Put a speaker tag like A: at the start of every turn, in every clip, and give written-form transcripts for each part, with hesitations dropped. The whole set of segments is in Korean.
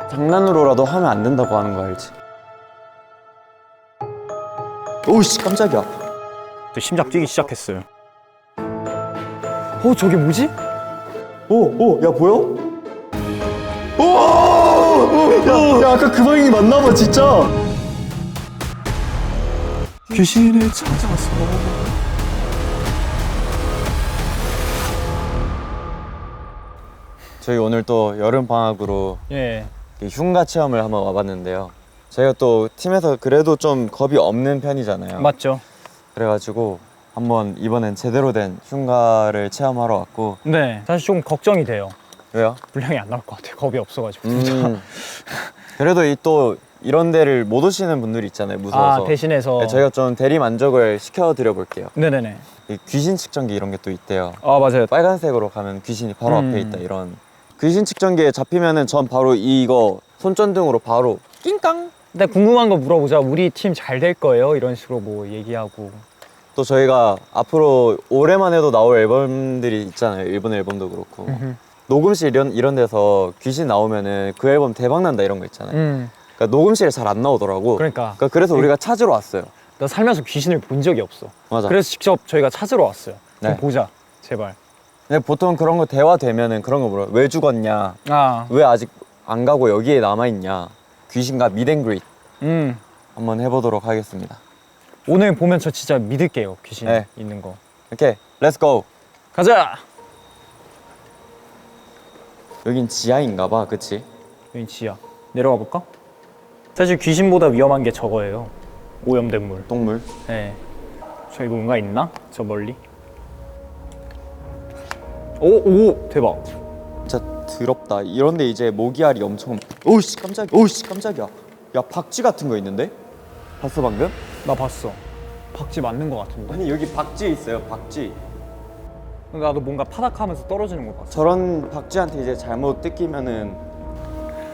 A: 장난으로라도 하면 안 된다고 하는 거 알지? 오씨 깜짝이야.
B: 심장 뛰기 시작했어요. 저게 뭐지?
A: 야 보여? 야 아까 그 방향이 맞나봐 진짜.
B: 귀신을 찾아서.
A: 저희 오늘 또 여름 방학으로
B: 예.
A: 흉가 체험을 한번 와봤는데요. 저희가 또 팀에서 그래도 좀 겁이 없는 편이잖아요.
B: 맞죠.
A: 그래가지고 한번 이번엔 제대로 된 흉가를 체험하러 왔고.
B: 네. 사실 좀 걱정이 돼요.
A: 왜요?
B: 분량이 안 나올 것 같아요. 겁이 없어가지고 진짜.
A: 그래도 또 이런 데를 못 오시는 분들이 있잖아요. 무서워서.
B: 대신해서.
A: 네, 저희가 좀 대리 만족을 시켜드려 볼게요.
B: 네네네.
A: 이 귀신 측정기 이런 게 또 있대요.
B: 맞아요.
A: 빨간색으로 가면 귀신이 바로 앞에 있다 이런. 귀신 측정기에 잡히면은 전 바로 이거 손전등으로 바로 낑깡.
B: 근데 궁금한 거 물어보자. 우리 팀 잘 될 거예요? 이런 식으로 뭐 얘기하고.
A: 또 저희가 앞으로 올해만 해도 나올 앨범들이 있잖아요. 일본 앨범도 그렇고. 녹음실 이런 데서 귀신 나오면은 그 앨범 대박 난다 이런 거 있잖아요. 그러니까 녹음실에 잘 안 나오더라고. 그래서 우리가 찾으러 왔어요.
B: 나 살면서 귀신을 본 적이 없어.
A: 맞아.
B: 그래서 직접 저희가 찾으러 왔어요. 좀
A: 네.
B: 보자, 제발.
A: 근데 보통 그런 거 대화되면은 그런 거 물어요. 왜 죽었냐? 왜 아직 안 가고 여기에 남아있냐? 귀신과 미드앤그릿 한번 해보도록 하겠습니다.
B: 오늘 보면 저 진짜 믿을게요. 귀신
A: 네.
B: 있는 거.
A: 오케이, 렛츠고!
B: 가자!
A: 여긴 지하인가 봐, 그치?
B: 여기 지하. 내려가 볼까? 사실 귀신보다 위험한 게 저거예요. 오염된 물.
A: 똥물?
B: 네. 저기 뭔가 있나? 저 멀리. 오! 대박.
A: 진짜 더럽다. 이런데 이제 모기알이 엄청. 오우씨 깜짝이야. 야 박쥐 같은 거 있는데? 봤어 방금?
B: 나 봤어. 박쥐 맞는 거 같은데?
A: 아니 여기 박쥐 있어요. 박쥐.
B: 나도 뭔가 파닥하면서 떨어지는 거 봤어.
A: 저런 박쥐한테 이제 잘못 뜯기면은.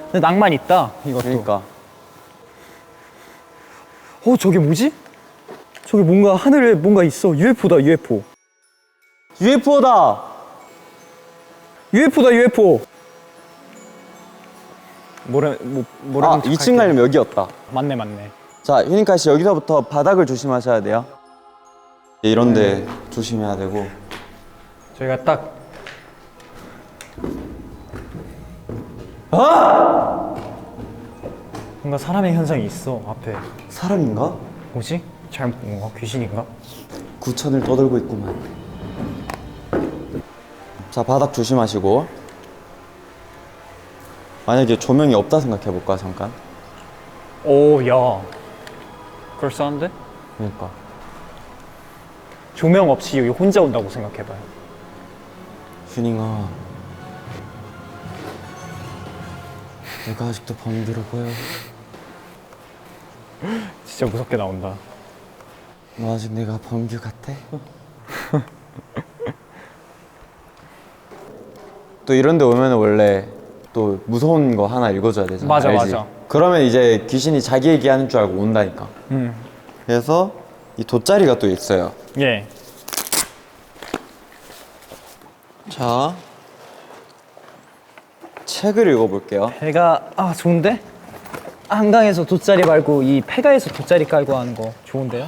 B: 근데 낭만 있다, 이것도.
A: 그러니까.
B: 저게 뭐지? 저기 뭔가 하늘에 뭔가 있어. UFO다, UFO.
A: UFO다.
B: UFO다, UFO. 뭐라고
A: 2층 가려면 여기였다.
B: 맞네.
A: 자, 휴닝카 씨 여기서부터 바닥을 조심하셔야 돼요. 이런데 조심해야 되고.
B: 저희가 딱 뭔가 사람의 현상이 있어 앞에.
A: 사람인가?
B: 뭐지? 잘못 본 건가? 귀신인가?
A: 구천을 떠들고 있구만. 자, 바닥 조심하시고. 만약에 조명이 없다 생각해볼까 잠깐?
B: 야 그럴싸한데?
A: 그러니까.
B: 조명 없이 여기 혼자 온다고 생각해봐요.
A: 휴닝아, 내가 아직도 범죄로 보여.
B: 진짜 무섭게 나온다.
A: 너 아직 내가 범규 같아? 또 이런 데 오면 원래 또 무서운 거 하나 읽어줘야 되잖아.
B: 맞아.
A: 그러면 이제 귀신이 자기 얘기하는 줄 알고 온다니까. 그래서 이 돗자리가 또 있어요.
B: 예.
A: 자, 책을 읽어볼게요.
B: 배가 좋은데? 한강에서 돗자리 말고 이 폐가에서 돗자리 깔고 하는 거 좋은데요?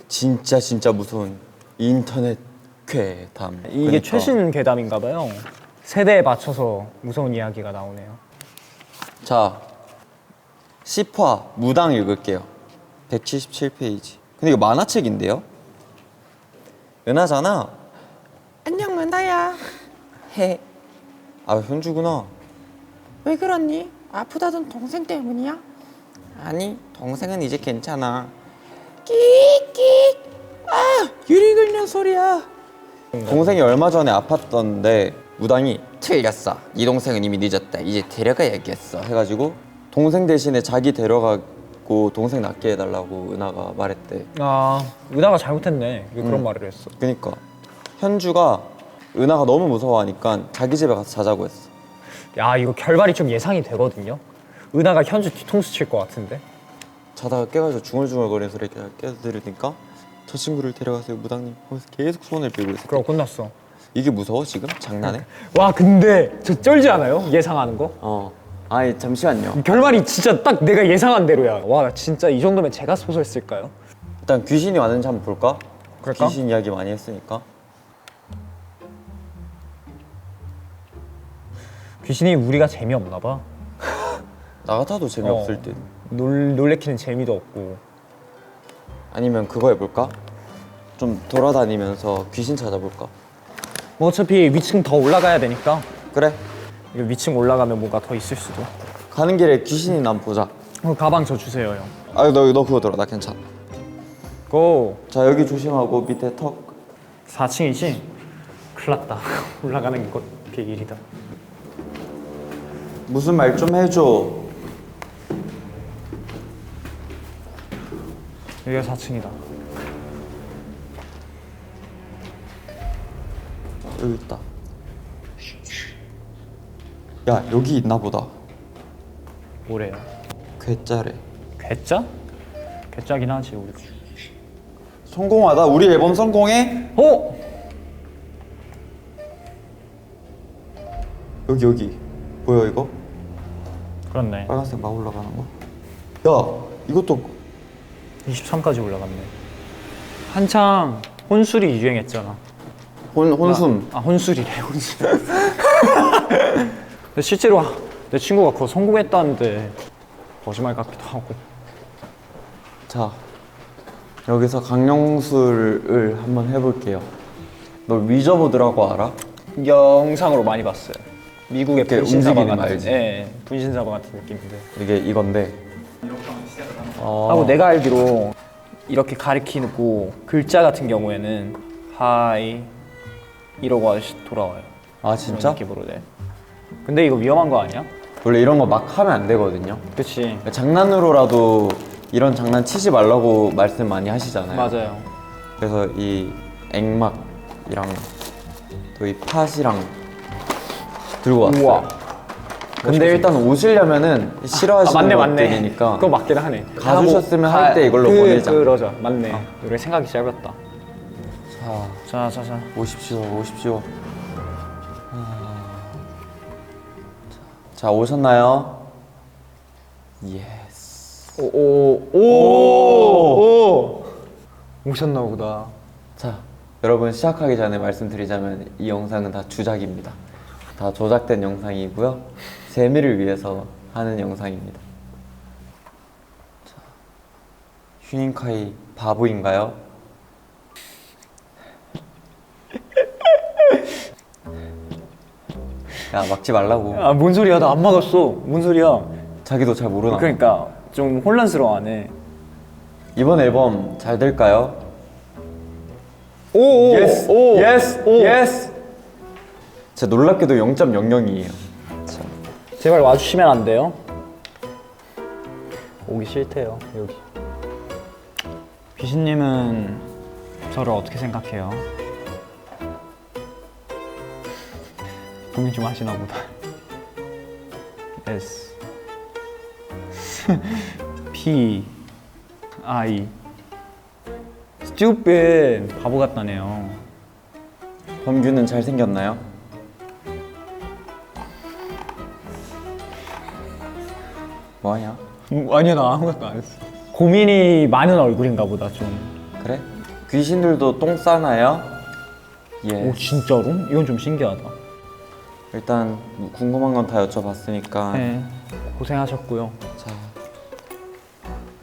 A: 진짜 무서운 인터넷 괴담.
B: 이게
A: 그러니까.
B: 최신 괴담인가 봐요. 세대에 맞춰서 무서운 이야기가 나오네요.
A: 자, 10화 무당 읽을게요. 177페이지. 근데 이거 만화책인데요? 은하잖아.
C: 안녕 은하야. 해.
A: 현주구나.
C: 왜 그러니? 아프다던 동생 때문이야? 아니 동생은 이제 괜찮아. 끽끽. 유리 긁는 소리야.
A: 동생이 얼마 전에 아팠던데 무당이
C: 틀렸어. 네 동생은 이미 늦었다. 이제 데려가야겠어.
A: 해가지고 동생 대신에 자기 데려가고 동생 낫게 해달라고 은하가 말했대.
B: 은하가 잘못했네. 왜 그런 말을 했어?
A: 그니까 현주가 은하가 너무 무서워하니까 자기 집에 가서 자자고 했어.
B: 야, 이거 결말이 좀 예상이 되거든요. 은하가 현주 뒤통수 칠 것 같은데.
A: 자다가 깨가지고 중얼중얼거리는 소리 깨서 들으니까 저 친구를 데려가세요 무당님 하면서 계속 손을 빌고 있어.
B: 그럼 끝났어.
A: 이게 무서워 지금? 장난해?
B: 와 근데 저 쩔지 않아요? 예상하는 거?
A: 아니 잠시만요.
B: 결말이 진짜 딱 내가 예상한 대로야. 와 진짜 이 정도면 제가 소설 쓸까요?
A: 일단 귀신이 왔는지 한번 볼까?
B: 그럴까?
A: 귀신 이야기 많이 했으니까.
B: 귀신이 우리가 재미없나 봐.
A: 나 같아도 재미없을 듯.
B: 놀래키는 재미도 없고.
A: 아니면 그거 해볼까? 좀 돌아다니면서 귀신 찾아볼까?
B: 뭐 어차피 위층 더 올라가야 되니까
A: 그래.
B: 이거 위층 올라가면 뭔가 더 있을 수도.
A: 가는 길에 귀신이 난 보자.
B: 가방 저 주세요 형.
A: 아, 너 그거 들어. 나 괜찮아.
B: 고.
A: 자, 여기 조심하고 밑에 턱.
B: 4층이지? 큰일 났다. 올라가는 것 비길이다.
A: 무슨 말 좀 해줘.
B: 여기가 4층이다.
A: 여기 있다. 야, 여기 있나 보다.
B: 뭐래요?
A: 괴짜래.
B: 괴짜? 괴짜긴 하지 우리가.
A: 성공하다. 우리 앨범 성공해?
B: 어?
A: 여기. 보여 이거?
B: 그렇네.
A: 빨간색 막 올라가는 거. 야, 이것도
B: 23까지 올라갔네. 한창 혼술이 유행했잖아.
A: 혼숨.
B: 혼술이래 혼술. 근데 실제로 내 친구가 그거 성공했다는데 거짓말 같기도 하고.
A: 자, 여기서 강령술을 한번 해볼게요. 너 위저보드라고 알아?
B: 영상으로 많이 봤어요. 미국의
A: 이렇게
B: 분신사바
A: 움직이는 거
B: 같은,
A: 알지?
B: 예, 분신사바 같은 느낌인데.
A: 이게 이건데.
B: 하고 내가 알기로 이렇게 가리키고 글자 같은 경우에는 하이 이러고 돌아와요.
A: 아 진짜?
B: 이런 느낌으로 돼. 근데 이거 위험한 거 아니야?
A: 원래 이런 거 막 하면 안 되거든요.
B: 그치.
A: 장난으로라도 이런 장난 치지 말라고 말씀 많이 하시잖아요.
B: 맞아요.
A: 그래서 이 액막이랑 또 이 팥이랑 들고 왔어요.
B: 우와.
A: 근데 일단 오시려면은 싫어하시는 것들이니까
B: 그거 맞긴 하네.
A: 가주셨으면 할 때 이걸로 보내자.
B: 그러자. 맞네. 우리 생각이 짧았다.
A: 자,
B: 자.
A: 오십시오. 자, 오셨나요? 예스.
B: 오. 오셨나 보다.
A: 자, 여러분 시작하기 전에 말씀드리자면 이 영상은 다 주작입니다. 다 조작된 영상이고요. 재미를 위해서 하는 영상입니다. 자, 휴닝카이 바보인가요? 야, 막지 말라고.
B: 아, 뭔 소리야? 나 안 막았어. 뭔 소리야?
A: 자기도 잘 모르나?
B: 그러니까 좀 혼란스러워하네.
A: 이번 앨범 잘 될까요?
B: 오.
A: 예스!
B: 오.
A: 예스!
B: 오.
A: 예스! 진짜 놀랍게도 0.00이에요.
B: 제발 와주시면 안 돼요? 오기 싫대요 여기. 귀신님은 저를 어떻게 생각해요? 고민 좀 하시나 보다. S P I stupid 바보 같다네요.
A: 범규는 잘생겼나요? 뭐하냐?
B: 아니야 나 아무것도 안 했어. 고민이 많은 얼굴인가 보다 좀.
A: 그래? 귀신들도 똥 싸나요? 예.
B: 오 진짜로? 이건 좀 신기하다.
A: 일단 궁금한 건 다 여쭤봤으니까
B: 네 고생하셨고요.
A: 자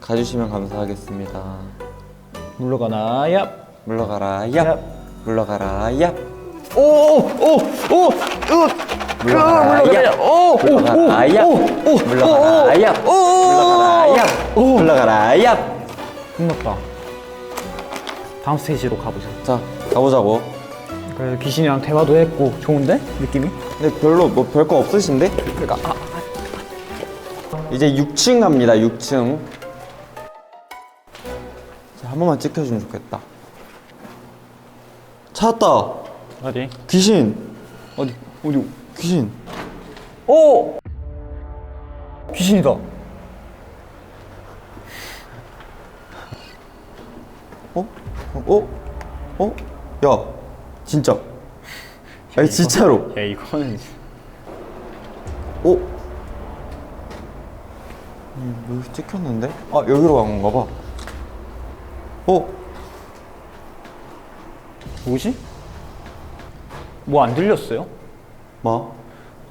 A: 가주시면 감사하겠습니다.
B: 물러가나 얍.
A: 물러가라 얍. 물러가라 얍.
B: 오오오오
A: 물러가라 얍. 물러가라 얍. 물러가라 얍. 물러가라 얍. 물러가라 얍.
B: 끝났다. 다음 스테이지로 가보자.
A: 자 가보자고.
B: 그래서 귀신이랑 대화도 했고 좋은데? 느낌이?
A: 근데 별로 뭐 별거 없으신데?
B: 그러니까
A: 이제 6층 갑니다. 6층. 자, 한 번만 찍혀주면 좋겠다. 찾았다.
B: 어디?
A: 귀신.
B: 어디?
A: 귀신.
B: 오! 귀신이다.
A: 어? 어? 어? 야, 진짜. 아니 진짜로.
B: 야 이거는
A: 어? 여기 찍혔는데? 아 여기로 간 건가 봐. 어?
B: 뭐지? 뭐 안 들렸어요?
A: 뭐?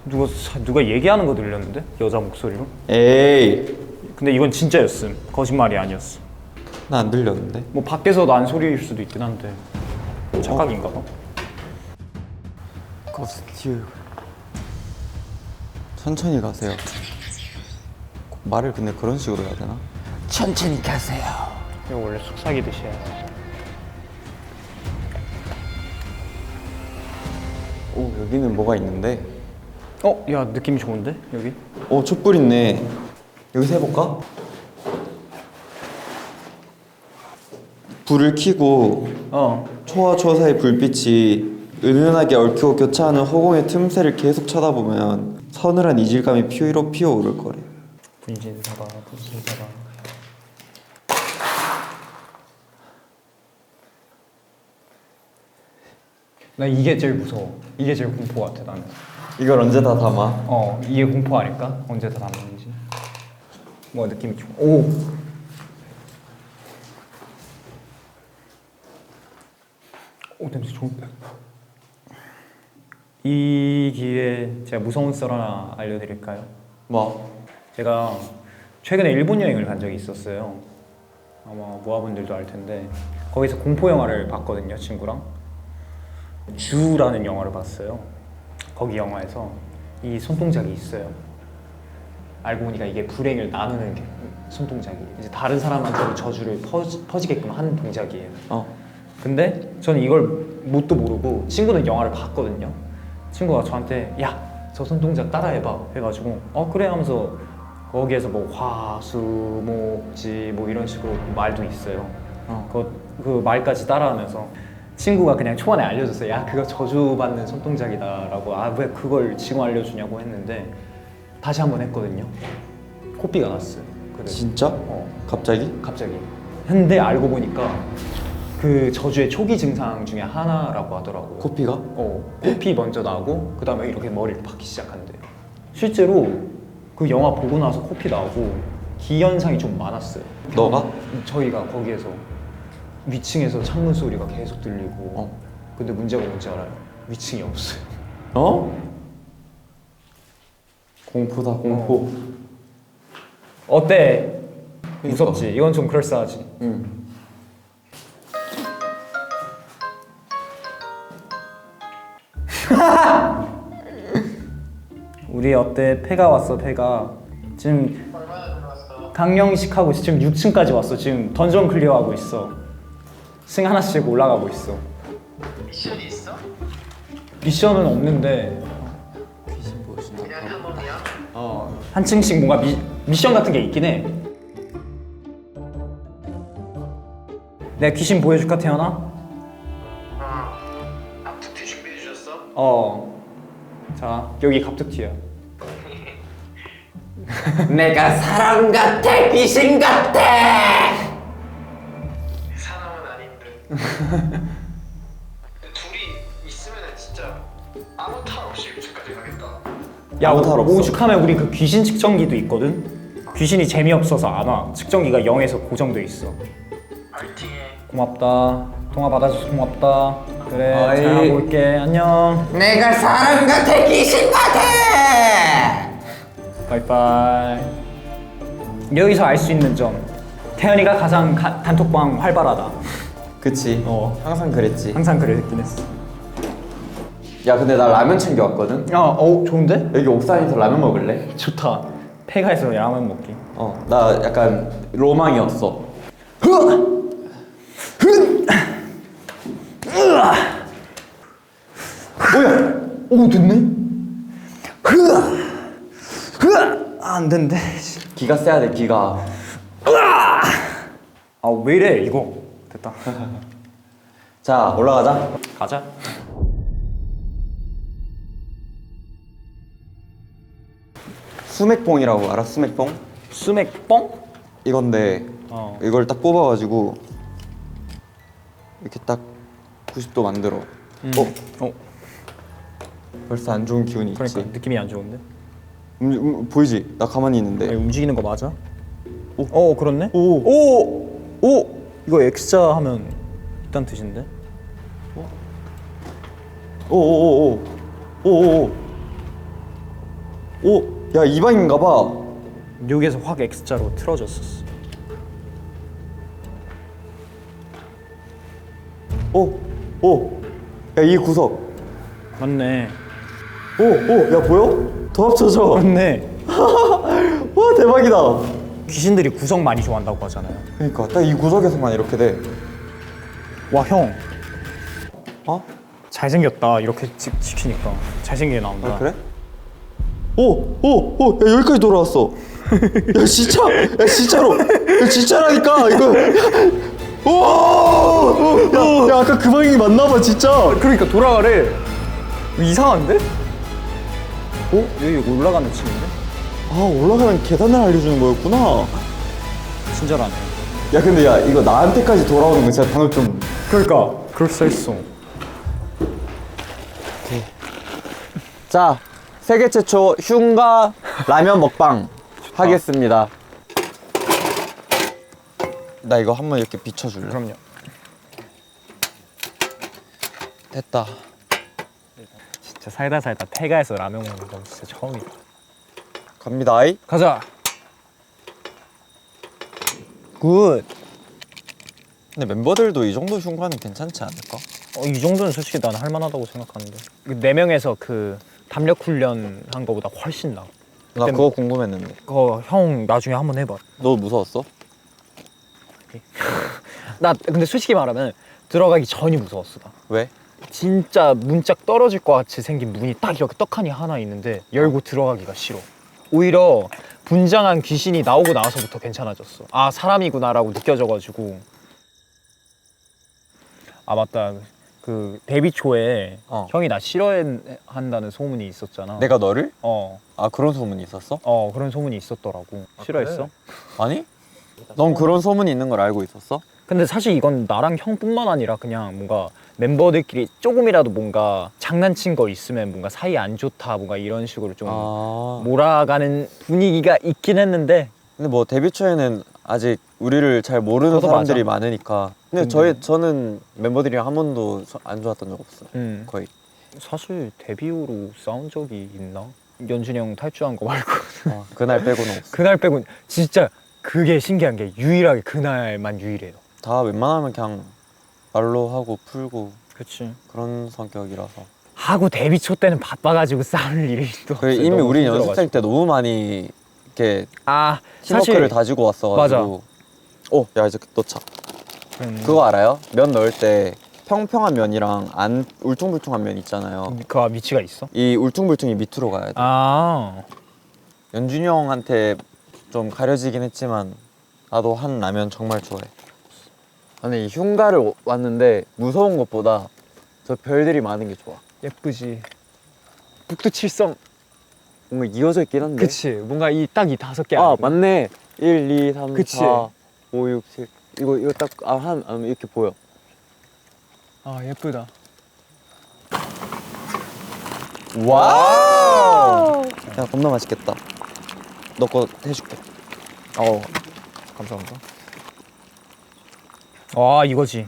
B: 누가 얘기하는 거 들렸는데? 여자 목소리로?
A: 에이
B: 근데 이건 진짜였음. 거짓말이 아니었어.
A: 나 안 들렸는데?
B: 뭐 밖에서 난 소리일 수도 있긴 한데 착각인가 봐.
A: 고스튜 천천히 가세요. 말을 근데 그런 식으로 해야 되나?
C: 천천히 가세요.
B: 이거 원래 속삭이듯이 해야지.
A: 오 여기는 뭐가 있는데?
B: 야 느낌이 좋은데 여기?
A: 오 촛불 있네. 여기서 해볼까? 불을 켜고 초와 초 사이 불빛이 은은하게 얽히고 교차하는 허공의 틈새를 계속 쳐다보면 서늘한 이질감이 피어오를 거래.
B: 분신사바. 나 이게 제일 무서워. 이게 제일 공포 같아 나는.
A: 이걸 언제 다 담아?
B: 이게 공포 아닐까? 언제 다 담는지. 뭐 느낌이 좋아. 오. 냄새 좋은데. 이 기회에 제가 무서운 썰 하나 알려드릴까요?
A: 뭐?
B: 제가 최근에 일본 여행을 간 적이 있었어요. 아마 모아분들도 알 텐데 거기서 공포 영화를 봤거든요, 친구랑. 주라는 영화를 봤어요. 거기 영화에서 이 손동작이 있어요. 알고 보니까 이게 불행을 나누는 게 손동작이 이제 다른 사람한테도 저주를 퍼지게끔 하는 동작이에요. 근데 저는 이걸 뭣도 모르고 친구는 영화를 봤거든요. 친구가 저한테 야, 저 손동작 따라해봐 해가지고 그래 하면서 거기에서 뭐 화수, 목지 뭐 이런 식으로 말도 있어요. 그 말까지 따라하면서 친구가 그냥 초반에 알려줬어요. 야 그거 저주받는 손동작이다 라고. 왜 그걸 지금 알려주냐고 했는데 다시 한번 했거든요. 코피가 났어요.
A: 진짜? 갑자기?
B: 갑자기. 근데 알고 보니까 그 저주의 초기 증상 중에 하나라고 하더라고요.
A: 코피가?
B: 코피 먼저 나고 그 다음에 이렇게 머리를 박기 시작한대요. 실제로 그 영화 보고 나서 코피 나오고 기현상이 좀 많았어요.
A: 너가?
B: 저희가 거기에서 위층에서 창문 소리가 계속 들리고 근데 문제가 뭔지 알아요? 위층이 없어요.
A: 공포다 공포.
B: 어때? 무섭지? 이건 좀 그럴싸하지?
A: 응.
B: 우리 어때? 폐가 왔어. 폐가 지금 강령식하고 지금 6층까지 왔어. 지금 던전 클리어하고 있어. 층 하나씩 올라가고 있어.
D: 미션이 있어?
B: 미션은 없는데
A: 귀신 보여준다.
D: 그냥 탐험이야?
B: 한 층씩 뭔가 미션 같은 게 있긴 해. 내가 귀신 보여줄까 태연아?
D: 앞툭튀 준비해 주셨어?
B: 자 여기 갑툭튀야.
C: 내가 사람 같아, 귀신 같아.
D: 사람은 아닌 듯. 둘이 있으면 진짜 아무 탈 없이 유치까지 가겠다.
B: 야
A: 아무 탈 없어.
B: 오죽하면 우리 그 귀신 측정기도 있거든. 귀신이 재미없어서 안 와. 측정기가 0에서 고정돼 있어.
D: 파이팅해.
B: 고맙다. 통화 받아줘서 고맙다. 그래
A: 아이.
B: 잘하고 올게. 안녕.
C: 내가 사람 같아, 귀신 같아.
B: 바이바이. 여기서 알 수 있는 점, 태연이가 가장 단톡방 활발하다.
A: 그치. 항상 그랬지.
B: 항상 그랬긴 했어.
A: 야 근데 나 라면 챙겨왔거든.
B: 좋은데?
A: 여기 옥상에서 라면 먹을래?
B: 좋다. 폐가에서 라면 먹기.
A: 나 약간 로망이었어. 뭐야?
B: 오 됐네. 안 된대.
A: 기가 세야 돼 기가.
B: 왜 이래 이거. 됐다.
A: 자 올라가자.
B: 가자.
A: 수맥봉이라고 알아? 수맥봉?
B: 수맥뻥?
A: 이건데 이걸 딱 뽑아가지고 이렇게 딱 90도 만들어. 벌써 안 좋은 기운이
B: 그러니까
A: 있지.
B: 느낌이 안 좋은데?
A: 보이지? 나 가만히 있는데.
B: 아니, 움직이는 거 맞아?
A: 오.
B: 그렇네?
A: 오.
B: 이거 X자 하면 있다는 뜻인데?
A: 오. 야, 이 방인가 봐.
B: 여기에서 확 X자로 틀어졌었어.
A: 야, 이 구석.
B: 맞네.
A: 야, 보여? 더 합쳐져.
B: 맞네.
A: 와, 대박이다.
B: 귀신들이 구석 많이 좋아한다고 하잖아요.
A: 그러니까 딱 이 구석에서만 이렇게 돼.
B: 와, 형.
A: 어?
B: 잘생겼다. 이렇게 찍히니까 잘생기게 나온다.
A: 아, 그래? 야, 여기까지 돌아왔어. 야, 진짜로. 야, 진짜라니까, 이거. 야, 아까 그 방향이 맞나봐, 진짜.
B: 그러니까 돌아가래. 이상한데? 여기 올라가는 층인데?
A: 아, 올라가는 계단을 알려주는 거였구나.
B: 친절하네.
A: 야, 근데 야, 이거 나한테까지 돌아오는 거 진짜 방금 좀.
B: 그러니까 그럴싸했어.
A: 자, 세계 최초 흉가 라면 먹방 하겠습니다. 나 이거 한번 이렇게 비춰줄래?
B: 그럼요.
A: 됐다.
B: 진짜 살다 폐가에서 라면 먹는 건 진짜 처음이다.
A: 갑니다. 아이.
B: 가자. 굿.
A: 근데 멤버들도 이 정도 흉가는 괜찮지 않을까?
B: 이 정도는 솔직히 난 할만하다고 생각하는데. 그 4명에서 그 담력 훈련 한 거보다 훨씬 나.
A: 나 그거 궁금했는데.
B: 그거 형 나중에 한번 해봐.
A: 너 무서웠어?
B: 나 근데 솔직히 말하면 들어가기 전이 무서웠어. 나.
A: 왜?
B: 진짜 문짝 떨어질 것 같이 생긴 문이 딱 이렇게 떡하니 하나 있는데 열고 들어가기가 싫어. 오히려 분장한 귀신이 나오고 나서부터 괜찮아졌어. 아, 사람이구나라고 느껴져가지고. 아, 맞다. 그 데뷔 초에 형이 나 싫어한다는 소문이 있었잖아.
A: 내가 너를?
B: 어
A: 아, 그런 소문이 있었어?
B: 그런 소문이 있었더라고. 싫어했어?
A: 아니? 넌 그런 소문이 있는 걸 알고 있었어?
B: 근데 사실 이건 나랑 형뿐만 아니라 그냥 뭔가 멤버들끼리 조금이라도 뭔가 장난친 거 있으면 뭔가 사이 안 좋다 뭔가 이런 식으로 좀 몰아가는 분위기가 있긴 했는데.
A: 근데 뭐 데뷔 초에는 아직 우리를 잘 모르는
B: 그것도
A: 사람들이
B: 맞아.
A: 많으니까. 근데 저는 멤버들이랑 한 번도 안 좋았던 적 없어요. 거의.
B: 사실 데뷔 후로 싸운 적이 있나? 연준이 형 탈주한 거 말고.
A: 그날 빼고는 없어.
B: 그날 빼고 진짜 그게 신기한 게 유일하게 그날만 유일해요.
A: 다 웬만하면 그냥 말로 하고 풀고
B: 그치.
A: 그런 성격이라서.
B: 하고 데뷔 초 때는 바빠가지고 싸울 일이 또 없어요.
A: 이미
B: 너무
A: 우리
B: 힘들어가지고.
A: 연습생 때 너무 많이 이렇게
B: 사실
A: 팀워크를 다지고 왔어가지고. 야, 이제 넣자. 그거 알아요? 면 넣을 때 평평한 면이랑 안 울퉁불퉁한 면 있잖아요.
B: 그 위치가 있어?
A: 이 울퉁불퉁이 밑으로 가야 돼. 연준이 형한테 좀 가려지긴 했지만 나도 한 라면 정말 좋아해. 아니, 이 흉가를 왔는데 무서운 것보다 저 별들이 많은 게 좋아.
B: 예쁘지. 북두칠성.
A: 뭔가 이어져 있긴 한데.
B: 그치. 뭔가 이 딱 이 5개.
A: 아, 맞네. 1, 2, 3,
B: 그치.
A: 4, 5, 6, 7. 이거 딱 이렇게 보여.
B: 예쁘다.
A: 와우! 야, 겁나 맛있겠다. 너 거 해줄게.
B: 감사합니다. 이거지.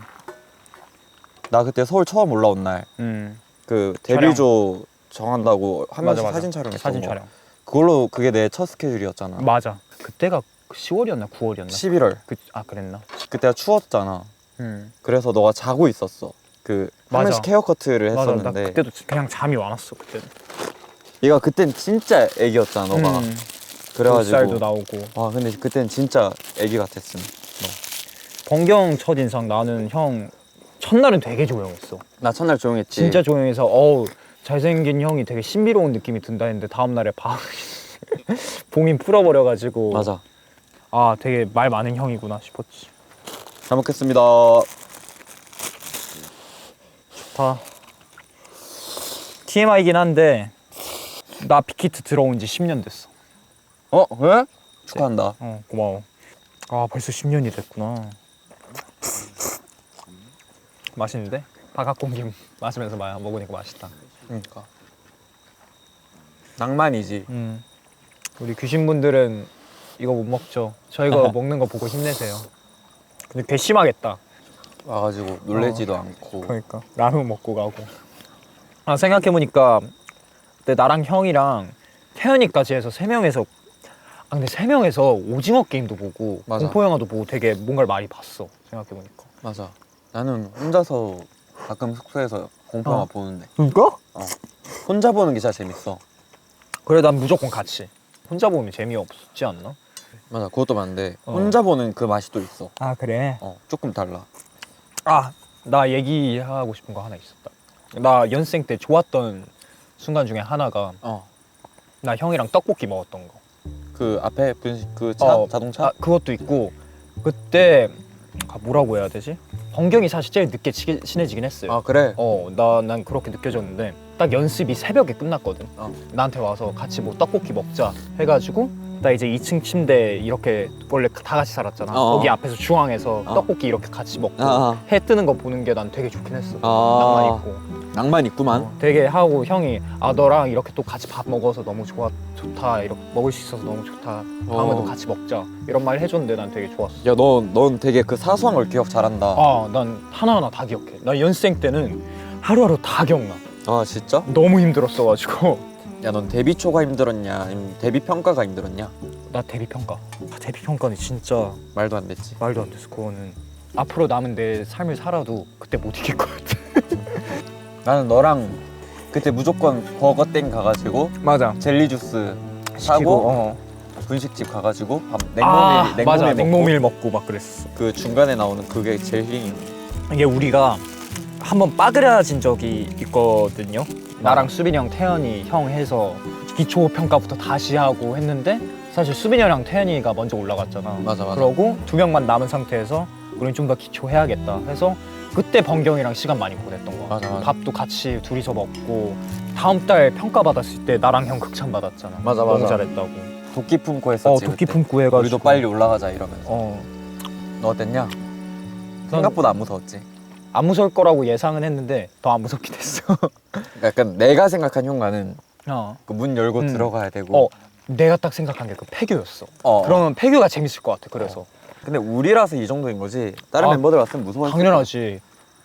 A: 나 그때 서울 처음 올라온 날 그 데뷔조 정한다고 하면서
B: 맞아.
A: 사진 촬영했던
B: 사진
A: 거.
B: 촬영.
A: 그게 내 첫 스케줄이었잖아.
B: 맞아. 그때가 10월이었나 9월이었나?
A: 11월.
B: 그랬나?
A: 그때가 추웠잖아. 그래서 너가 자고 있었어. 한 명씩 헤어커트를
B: 맞아. 나
A: 했었는데.
B: 그때도 그냥 잠이 와놨어 그때는.
A: 얘가 그땐 진짜 애기였잖아, 너가. 그래가지고.
B: 살도 나오고.
A: 근데 그땐 진짜 애기 같았음.
B: 번경 첫인상 나는 형 첫날은 되게 조용했어.
A: 나 첫날 조용했지.
B: 진짜 조용해서 잘생긴 형이 되게 신비로운 느낌이 든다 했는데 다음날에 봉인 풀어버려가지고.
A: 맞아.
B: 되게 말 많은 형이구나 싶었지.
A: 잘 먹겠습니다.
B: 좋다. TMI이긴 한데 나 빅히트 들어온 지 10년 됐어.
A: 왜? 축하한다.
B: 고마워. 벌써 10년이 됐구나. 맛있는데? 바깥 공기 마시면서 먹으니까 맛있다.
A: 그러니까. 낭만이지.
B: 우리 귀신분들은 이거 못 먹죠. 저희가 먹는 거 보고 힘내세요. 근데 괘씸하겠다.
A: 와가지고 놀래지도 않고.
B: 그러니까 라면 먹고 가고. 아 생각해보니까 그때 나랑 형이랑 태연이까지 해서 3명에서 근데 3명에서 오징어 게임도 보고
A: 맞아.
B: 공포 영화도 보고 되게 뭔가를 많이 봤어. 생각해보니까.
A: 맞아. 나는 혼자서 가끔 숙소에서 공포영화 보는데.
B: 그니까?
A: 혼자 보는 게 진짜 재밌어.
B: 그래 난 무조건 같이. 혼자 보면 재미없지 않나?
A: 맞아, 그것도 맞는데 혼자 보는 그 맛이 또 있어.
B: 아 그래?
A: 조금 달라.
B: 아 나 얘기하고 싶은 거 하나 있었다. 나 연생 때 좋았던 순간 중에 하나가 나 형이랑 떡볶이 먹었던 거.
A: 그 앞에 그 차? 자동차?
B: 그것도 있고 그때 뭐라고 해야 되지? 번경이 사실 제일 늦게 친해지긴 했어요.
A: 아 그래?
B: 난 그렇게 느껴졌는데 딱 연습이 새벽에 끝났거든. 나한테 와서 같이 뭐 떡볶이 먹자 해가지고 나 이제 2층 침대 이렇게 원래 다 같이 살았잖아. 거기 앞에서 중앙에서 떡볶이 이렇게 같이 먹고 해 뜨는 거 보는 게 난 되게 좋긴 했어. 낭만 있고.
A: 낭만 있구만.
B: 되게 하고 형이 너랑 이렇게 또 같이 밥 먹어서 너무 좋다 이렇게 먹을 수 있어서 너무 좋다 다음에도 같이 먹자 이런 말 해줬는데 난 되게 좋았어.
A: 야, 넌 되게 그 사소한 걸 기억 잘한다.
B: 난 하나하나 다 기억해. 나 연생 때는 하루하루 다 기억나.
A: 아 진짜?
B: 너무 힘들었어가지고.
A: 야, 넌 데뷔 초가 힘들었냐? 아니면 데뷔 평가가 힘들었냐?
B: 나 데뷔평가. 데뷔평가는 진짜
A: 말도 안 됐지.
B: 말도 안 됐어. 그거는 앞으로 남은 내 삶을 살아도 그때 못 이길 것 같아.
A: 나는 너랑 그때 무조건 버거땡 가가지고
B: 맞아.
A: 젤리 주스 사고 분식집 가가지고 냉모밀
B: 맞아.
A: 먹고
B: 냉모밀 먹고 막 그랬어.
A: 그 중간에 나오는 그게 제일 힐링.
B: 이게 우리가 한번 빠그라진 적이 있거든요. 나랑 수빈이 형, 태연이 형 해서 기초 평가부터 다시 하고 했는데 사실 수빈이 형이랑 태연이가 먼저 올라갔잖아.
A: 맞아.
B: 그러고 2명만 남은 상태에서 우린 좀 더 기초해야겠다 해서 그때 번경이랑 시간 많이 보냈던 거.
A: 맞아.
B: 밥도 같이 둘이서 먹고 다음 달 평가 받았을 때 나랑 형 극찬 받았잖아.
A: 맞아.
B: 너무 잘했다고.
A: 도끼 품고 했었지.
B: 도끼
A: 그때.
B: 품고 해가지고
A: 우리도 빨리 올라가자 이러면서. 너 어땠냐?
B: 난
A: 생각보다 안 무서웠지.
B: 안 무서울 거라고 예상은 했는데 더 안 무섭게 됐어.
A: 약간 내가 생각한 현관은 그 문 열고 들어가야 되고.
B: 내가 딱 생각한 게 그 폐교였어.
A: 그럼
B: 그러면 폐교가 재밌을 것 같아. 그래서
A: 근데 우리라서 이 정도인 거지. 다른 멤버들 왔으면 무서워.
B: 당연하지.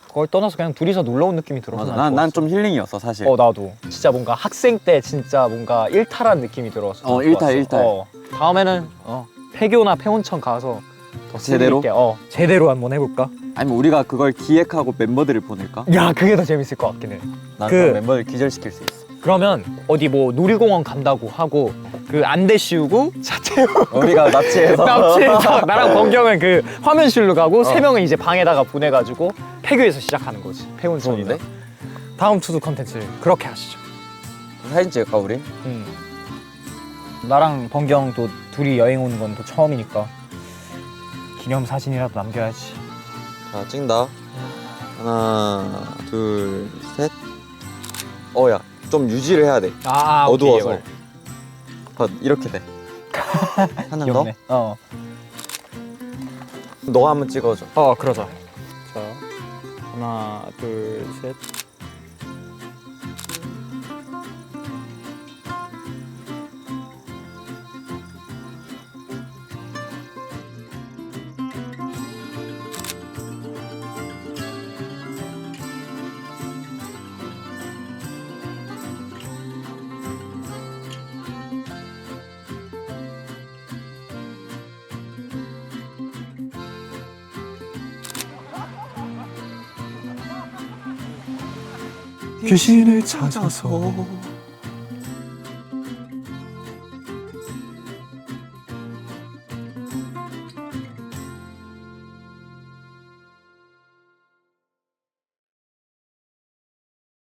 B: 그걸 떠나서 그냥 둘이서 놀러 온 느낌이 들어서
A: 맞아. 난 좀 힐링이었어 사실.
B: 나도 진짜 뭔가 학생 때 진짜 뭔가 일탈한 느낌이 들어서
A: 일탈.
B: 다음에는 폐교나 폐온천 가서 더
A: 제대로?
B: 제대로 한번 해볼까?
A: 아니면 우리가 그걸 기획하고 멤버들을 보낼까?
B: 야 그게 더 재밌을 것 같긴 해.
A: 난 그럼 멤버들 기절시킬 수 있어.
B: 그러면 어디 뭐 놀이공원 간다고 하고 그 안대 씌우고 자체
A: 우리가 납치해서
B: 나랑 번경은 그 화면실로 가고 3명은 이제 방에다가 보내가지고 폐교에서 시작하는 거지. 폐온천인데. 다음 투두 컨텐츠 그렇게 하시죠.
A: 사진 찍을까 우리?
B: 나랑 번경도 둘이 여행 오는 건 또 처음이니까 기념 사진이라도 남겨야지.
A: 자 찍는다. 하나 둘 셋. 야 좀 유지를 해야 돼. 어두워서. 이렇게 돼. 하나 더?
B: 귀엽네.
A: 너가 한번 찍어줘.
B: 그러자. 자, 하나, 둘, 셋.
E: 귀신을 찾아서